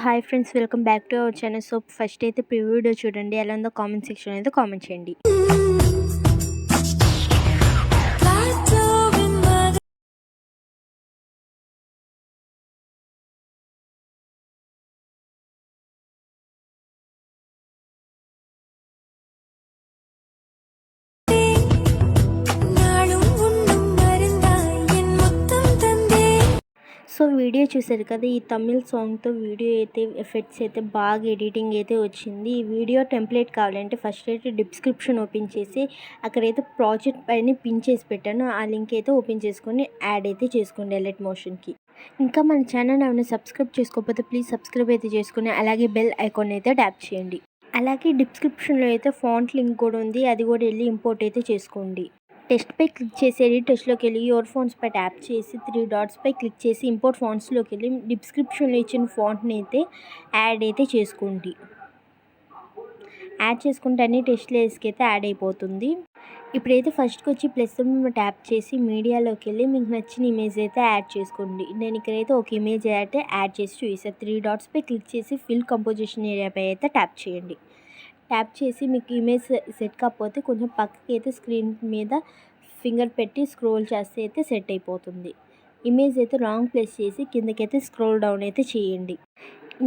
Hi friends, welcome back to our channel. So first అయితే preview video చూడండి. ఎలా ఉందో కామెంట్ సెక్షన్ అయితే కామెంట్ చేయండి. సో వీడియో చూసారు కదా, ఈ తమిళ్ సాంగ్తో వీడియో అయితే ఎఫెక్ట్స్ అయితే బాగా ఎడిటింగ్ అయితే వచ్చింది. ఈ వీడియో టెంప్లెట్ కావాలంటే ఫస్ట్ అయితే డిస్క్రిప్షన్ ఓపెన్ చేసి అక్కడైతే ప్రాజెక్ట్ పైన పిన్ చేసి పెట్టాను. ఆ లింక్ అయితే ఓపెన్ చేసుకొని యాడ్ అయితే చేసుకోండి ఎలర్ట్ మోషన్కి. ఇంకా మన ఛానల్ ఏమైనా సబ్స్క్రైబ్ చేసుకోకపోతే ప్లీజ్ సబ్స్క్రైబ్ అయితే చేసుకుని అలాగే బెల్ ఐకాన్ అయితే ట్యాప్ చేయండి. అలాగే డిస్క్రిప్షన్లో అయితే ఫాంట్ లింక్ కూడా ఉంది, అది కూడా వెళ్ళి ఇంపోర్ట్ అయితే చేసుకోండి. టెక్స్ట్పై క్లిక్ చేసి ఎడిట్ టెక్స్ట్లోకి వెళ్ళి యువర్ ఫాంట్స్పై ట్యాప్ చేసి 3 డాట్స్పై క్లిక్ చేసి ఇంపోర్ట్ ఫాంట్స్లోకి వెళ్ళి డిస్క్రిప్షన్లో ఇచ్చిన ఫాంట్ని అయితే యాడ్ అయితే చేసుకోండి. యాడ్ చేసుకుంటే అన్ని టెక్స్ట్లేస్కి అయితే యాడ్ అయిపోతుంది. ఇప్పుడైతే ఫస్ట్కి వచ్చి ప్లస్ ట్యాప్ చేసి మీడియాలోకి వెళ్ళి మీకు నచ్చిన ఇమేజ్ అయితే యాడ్ చేసుకోండి. నేను ఇక్కడైతే ఒక ఇమేజ్ అయితే యాడ్ చేసి చూసాను. 3 డాట్స్పై క్లిక్ చేసి ఫిల్ కంపోజిషన్ ఏరియాపై అయితే ట్యాప్ చేయండి. ట్యాప్ చేసి మీకు ఇమేజ్ సెట్ కాకపోతే కొంచెం పక్కకి అయితే స్క్రీన్ మీద ఫింగర్ పెట్టి స్క్రోల్ చేస్తే అయితే సెట్ అయిపోతుంది. ఇమేజ్ అయితే లాంగ్ ప్లేస్ చేసి కిందకైతే స్క్రోల్ డౌన్ అయితే చేయండి.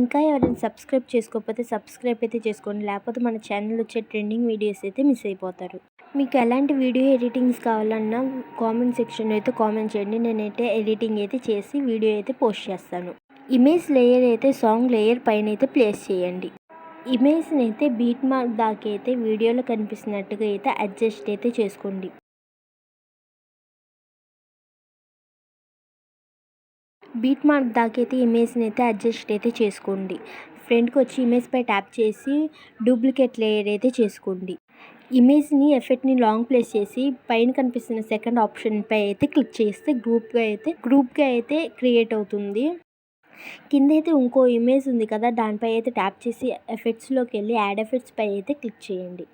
ఇంకా ఎవరైనా సబ్స్క్రైబ్ చేసుకోకపోతే సబ్స్క్రైబ్ అయితే చేసుకోండి, లేకపోతే మన ఛానల్ వచ్చే ట్రెండింగ్ వీడియోస్ అయితే మిస్ అయిపోతారు. మీకు ఎలాంటి వీడియో ఎడిటింగ్స్ కావాలన్నా కామెంట్ సెక్షన్లో అయితే కామెంట్ చేయండి. నేనైతే ఎడిటింగ్ అయితే చేసి వీడియో అయితే పోస్ట్ చేస్తాను. ఇమేజ్ లేయర్ అయితే సాంగ్ లేయర్ పైన అయితే ప్లేస్ చేయండి. ఇమేజ్ని అయితే బీట్ మార్క్ దాకా అయితే వీడియోలో కనిపిస్తున్నట్టుగా అయితే అడ్జస్ట్ అయితే చేసుకోండి. బీట్ మార్క్ దాకా అయితే ఇమేజ్ని అయితే అడ్జస్ట్ అయితే చేసుకోండి. ఫ్రంట్కి వచ్చి ఇమేజ్పై ట్యాప్ చేసి డూప్లికేట్ లేయర్ అయితే చేసుకోండి. ఇమేజ్ని ఎఫెక్ట్ని లాంగ్ ప్లేస్ చేసి పైన కనిపిస్తున్న సెకండ్ ఆప్షన్పై అయితే క్లిక్ చేస్తే గ్రూప్గా అయితే క్రియేట్ అవుతుంది. కింద అయితే ఇంకో ఇమేజ్ ఉంది కదా, దానిపై అయితే ట్యాప్ చేసి ఎఫెక్ట్స్లోకి వెళ్ళి యాడ్ ఎఫెక్ట్స్ పై అయితే క్లిక్ చేయండి.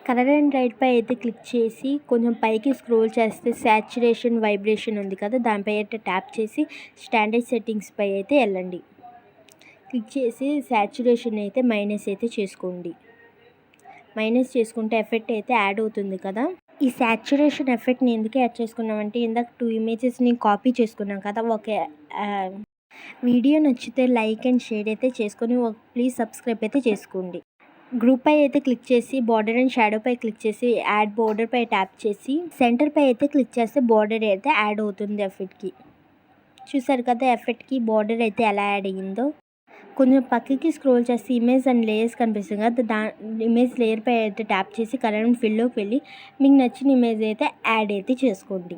కలర్ అండ్ లైట్ పై అయితే క్లిక్ చేసి కొంచెం పైకి స్క్రోల్ చేస్తే సాచురేషన్ వైబ్రేషన్ ఉంది కదా, దానిపై అయితే ట్యాప్ చేసి స్టాండర్డ్ సెట్టింగ్స్ పై అయితే వెళ్ళండి. క్లిక్ చేసి సాచురేషన్ అయితే మైనస్ అయితే చేసుకోండి. మైనస్ చేసుకుంటే ఎఫెక్ట్ అయితే యాడ్ అవుతుంది కదా. ఈ సాచురేషన్ ఎఫెక్ట్ని ఎందుకు యాడ్ చేసుకున్నామంటే ఇందాక 2 ఇమేజెస్ని కాపీ చేసుకున్నాం కదా. వీడియో నచ్చితే లైక్ అండ్ షేర్ అయితే చేసుకొని ప్లీజ్ సబ్స్క్రైబ్ అయితే చేసుకోండి. గ్రూప్ పై అయితే క్లిక్ చేసి బార్డర్ అండ్ షాడో పై క్లిక్ చేసి యాడ్ బార్డర్ పై ట్యాప్ చేసి సెంటర్ పై అయితే క్లిక్ చేస్తే బార్డర్ అయితే యాడ్ అవుతుంది ఎఫెక్ట్కి. చూసారు కదా ఎఫెక్ట్కి బార్డర్ అయితే ఎలా యాడ్ అయ్యిందో. కొంచెం పక్కకి స్క్రోల్ చేసి ఇమేజ్ అండ్ లేయర్స్ కనిపిస్తుంది కదా, ఇమేజ్ లేయర్ పై అయితే ట్యాప్ చేసి కలర్ అండ్ ఫిల్లోకి వెళ్ళి మీకు నచ్చిన ఇమేజ్ అయితే యాడ్ అయితే చేసుకోండి.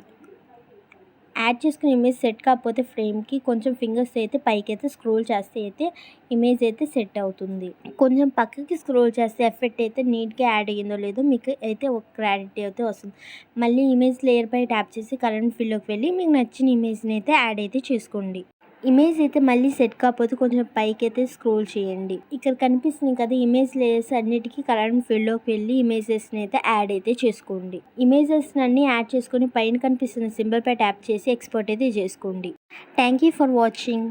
యాడ్ చేసుకుని ఇమేజ్ సెట్ కాకపోతే ఫ్రేమ్కి కొంచెం ఫింగర్స్ అయితే పైకి అయితే స్క్రోల్ చేస్తే అయితే ఇమేజ్ అయితే సెట్ అవుతుంది. కొంచెం పక్కకి స్క్రోల్ చేస్తే ఎఫెక్ట్ అయితే నీట్గా యాడ్ అయ్యిందో లేదో మీకు అయితే ఒక క్లారిటీ అయితే వస్తుంది. మళ్ళీ ఇమేజ్ లేయర్ పై ట్యాప్ చేసి కలర్ ఫిల్లోకి వెళ్ళి మీకు నచ్చిన ఇమేజ్ని అయితే యాడ్ అయితే చేసుకోండి. ఇమేజ్ అయితే మళ్ళీ సెట్ కాకపోతే కొంచెం పైకి అయితే స్క్రోల్ చేయండి. ఇక్కడ కనిపిస్తుంది కదా ఇమేజ్ లేయర్స్ అన్నిటికీ కలర్ అండ్ ఫీల్డ్లోకి వెళ్ళి ఇమేజెస్ని అయితే యాడ్ అయితే చేసుకోండి. ఇమేజెస్ని అన్ని యాడ్ చేసుకొని పైన కనిపిస్తున్న సింబల్ పై ట్యాప్ చేసి ఎక్స్పోర్ట్ అయితే చేసుకోండి. Thank you for watching.